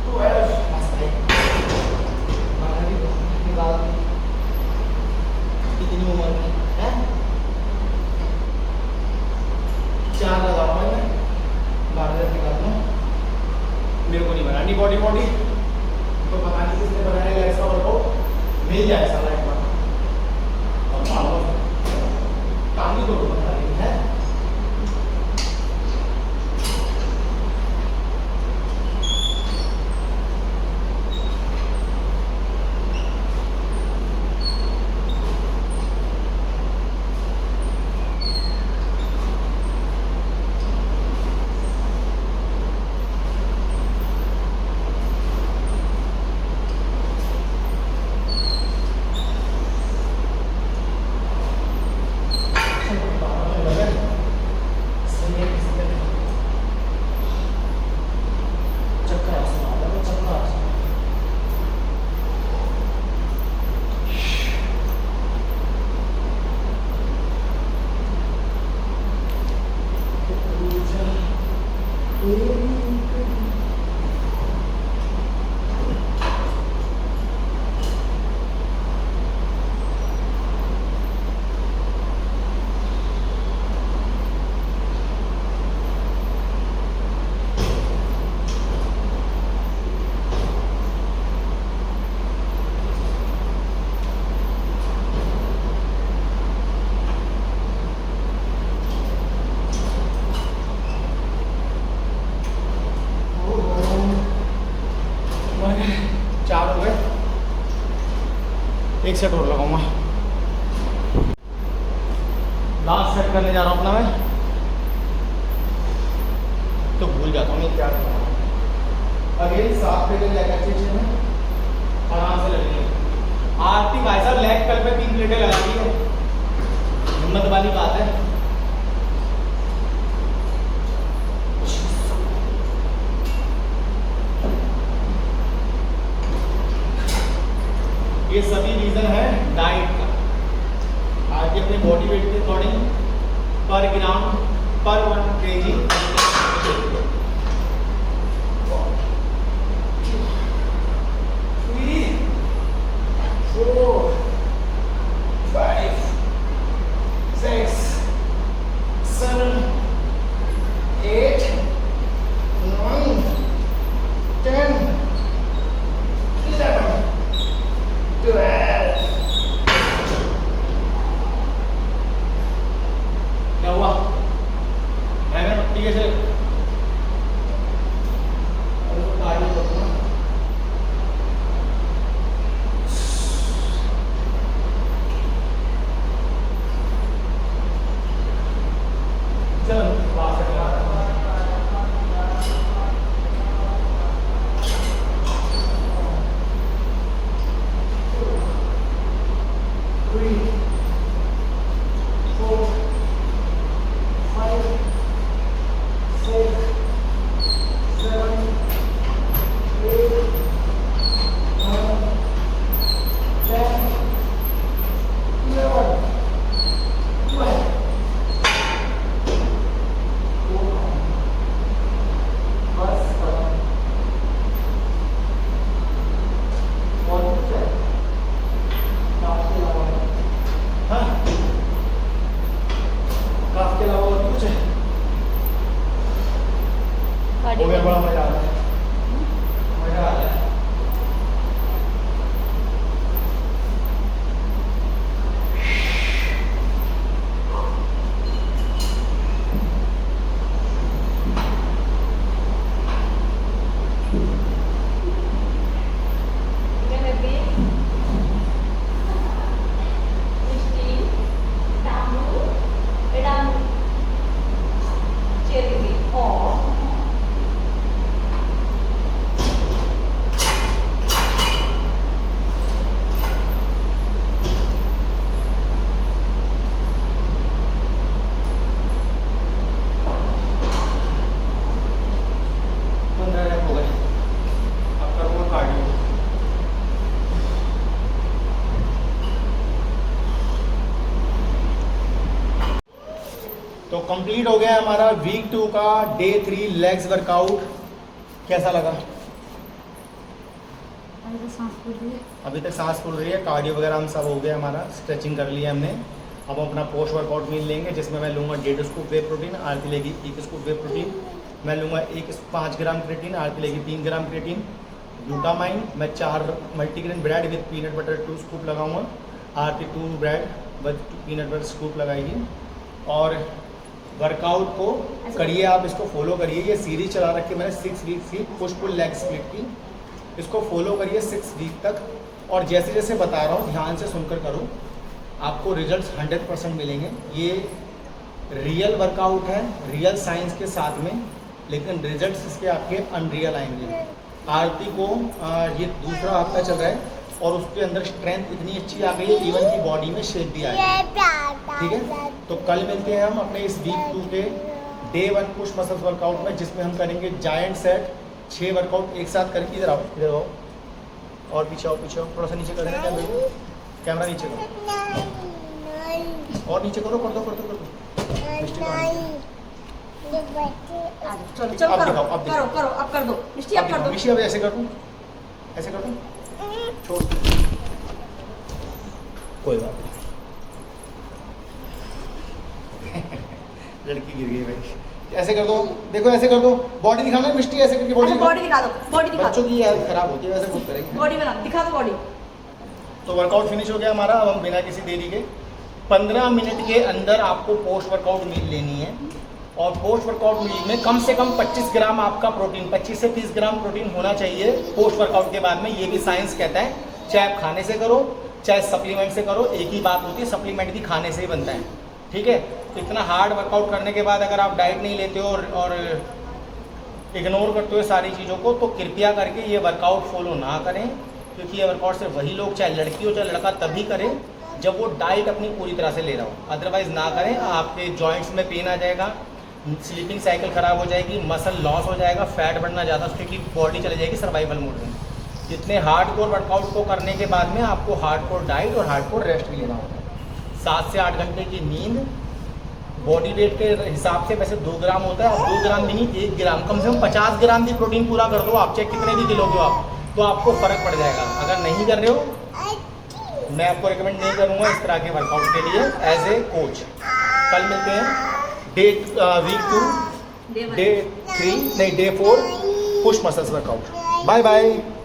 12 मस्त है। बाहर भी निकाल कितनी उम्र है 4 लगाऊंगा मैं, 12 निकालता हूँ। मेरे को नहीं बनानी बॉडी तो पता नहीं किसने बनाया ऐसा वर्कआउट मिल जाए ऐसा लाइफ में और मानो काम ही तो बता रही है। एक सेट और लगाऊंगा। लास्ट सेट करने जा रहा हूँ अपना मैं, तो भूल जाता हूँ ये क्या करना है। अगेन 7 प्लेटें लेग एक्सटेंशन में आराम से लगनी है। आरती भाई साहब लेग कल पे 3 प्लेटें लगा दी है, हिम्मत वाली बात है। ये सभी रीजन है डाइट का। आज अपने बॉडी वेट के अकॉर्डिंग पर ग्राम पर 1 kg 3 4 5 6 7 8 9 10 11 क्या हुआ? है मेरा पत्ती कैसे? अरे तो कार्डियो करता हूँ। चल पास है। 3 4 5 6 7 8 9 10 11 12 बस और कुछ है? काफ के अलावा काफ के अलावा और कुछ है? हो गया, बड़ा मजा आ रहा है, मजा आ रहा है। तो कंप्लीट हो गया हमारा वीक 2 का डे 3 लेग्स वर्कआउट। कैसा लगा? अभी तक सांस फूल रही है, कार्डियो वगैरह हम सब हो गया हमारा, स्ट्रेचिंग कर लिया हमने। अब हम अपना पोस्ट वर्कआउट मील लेंगे, जिसमें मैं लूँगा 1.5 स्कूप वे प्रोटीन, आरती लेगी 1 स्कूप वे प्रोटीन। मैं लूँगा 5 ग्राम क्रेटीन, आरती लेगी 3 ग्राम क्रेटीन। ग्लूटामाइन मैं 4 multigrain bread with peanut butter 2 scoop लगाऊंगा, आरती 2 bread with peanut butter scoop लगाएगी। और वर्कआउट को करिए, आप इसको फॉलो करिए। ये सीरीज चला रखी है मैंने 6 वीक की पुश पुल लेग स्प्लिट की, इसको फॉलो करिए 6 वीक तक। और जैसे जैसे बता रहा हूँ ध्यान से सुनकर करो, आपको रिजल्ट्स 100% मिलेंगे। ये रियल वर्कआउट है, रियल साइंस के साथ में, लेकिन रिजल्ट्स इसके आपके अनरियल आएंगे। आरती को ये दूसरा हफ्ता चल रहा है और उसके अंदर स्ट्रेंथ इतनी अच्छी आ गई है, इवन की बॉडी में शेप भी आ गई है। ठीक है, तो कल मिलते हैं हम अपने इस वीक 2 के डे 1 पुश मसल्स वर्कआउट में, जिसमें हम करेंगे जायंट सेट 6 वर्कआउट एक साथ करके। इधर आओ, इधर आओ और पीछे आओ, पीछे आओ, थोड़ा सा नीचे कर देना कैमरा नीचे करो और नीचे करो, कर दो कर दो कर दो। चलो चलो अब करो दिखाओ, अब करो करो, अब कर दो मिष्टी, अब कर दो मिशी। अब ऐसे कर दूँ, ऐसे कर दूँ, छोड़, कोई बात नहीं। लड़की गिर गई भाई। ऐसे कर दो, देखो ऐसे कर दो, बॉडी दिखाना मिष्टी, ऐसे करके बॉडी दिखा दो, बॉडी दिखा दो। बच्चों की हेल्थ खराब होती है, वैसे खुद करेंगे। बॉडी बना, दिखा दो बॉडी। तो वर्कआउट फिनिश हो गया हमारा। अब हम बिना किसी देरी के 15 मिनट के अंदर आपको पोस्ट वर्कआउट मील लेनी है। और पोस्ट वर्कआउट मील में कम से कम 25 ग्राम आपका प्रोटीन, 25 से 30 ग्राम प्रोटीन होना चाहिए पोस्ट वर्कआउट के बाद में। ये भी साइंस कहता है, चाहे आप खाने से करो चाहे सप्लीमेंट से करो, एक ही बात होती है, सप्लीमेंट भी खाने से ही बनता है, ठीक है। तो इतना हार्ड वर्कआउट करने के बाद अगर आप डाइट नहीं लेते हो और इग्नोर करते हो सारी चीज़ों को, तो कृपया करके ये वर्कआउट फॉलो ना करें, क्योंकि ये वर्कआउट सिर्फ वही लोग, चाहे लड़की हो चाहे लड़का, तभी करें जब वो डाइट अपनी पूरी तरह से ले रहा हो। अदरवाइज़ ना करें, आपके जॉइंट्स में पेन आ जाएगा, स्लीपिंग साइकिल ख़राब हो जाएगी, मसल लॉस हो जाएगा, फैट बढ़ना ज़्यादा, क्योंकि बॉडी चली जाएगी सर्वाइवल मोड में। इतने हार्डकोर वर्कआउट को करने के बाद में आपको हार्डकोर डाइट और हार्डकोर रेस्ट भी लेना होता है। 7 से 8 घंटे की नींद, बॉडी वेट के हिसाब से वैसे 2 ग्राम होता है, और 2 ग्राम भी नहीं, 1 ग्राम, कम से कम 50 ग्राम की प्रोटीन पूरा कर दो आप, चाहे कितने भी किलो हो आप, तो आपको फ़र्क पड़ जाएगा। अगर नहीं कर रहे हो, मैं आपको रिकमेंड नहीं करूँगा इस तरह के वर्कआउट के लिए एज ए कोच। कल मिलते हैं वीक 2 डे 3 नहीं day 4 push muscles workout. Bye bye.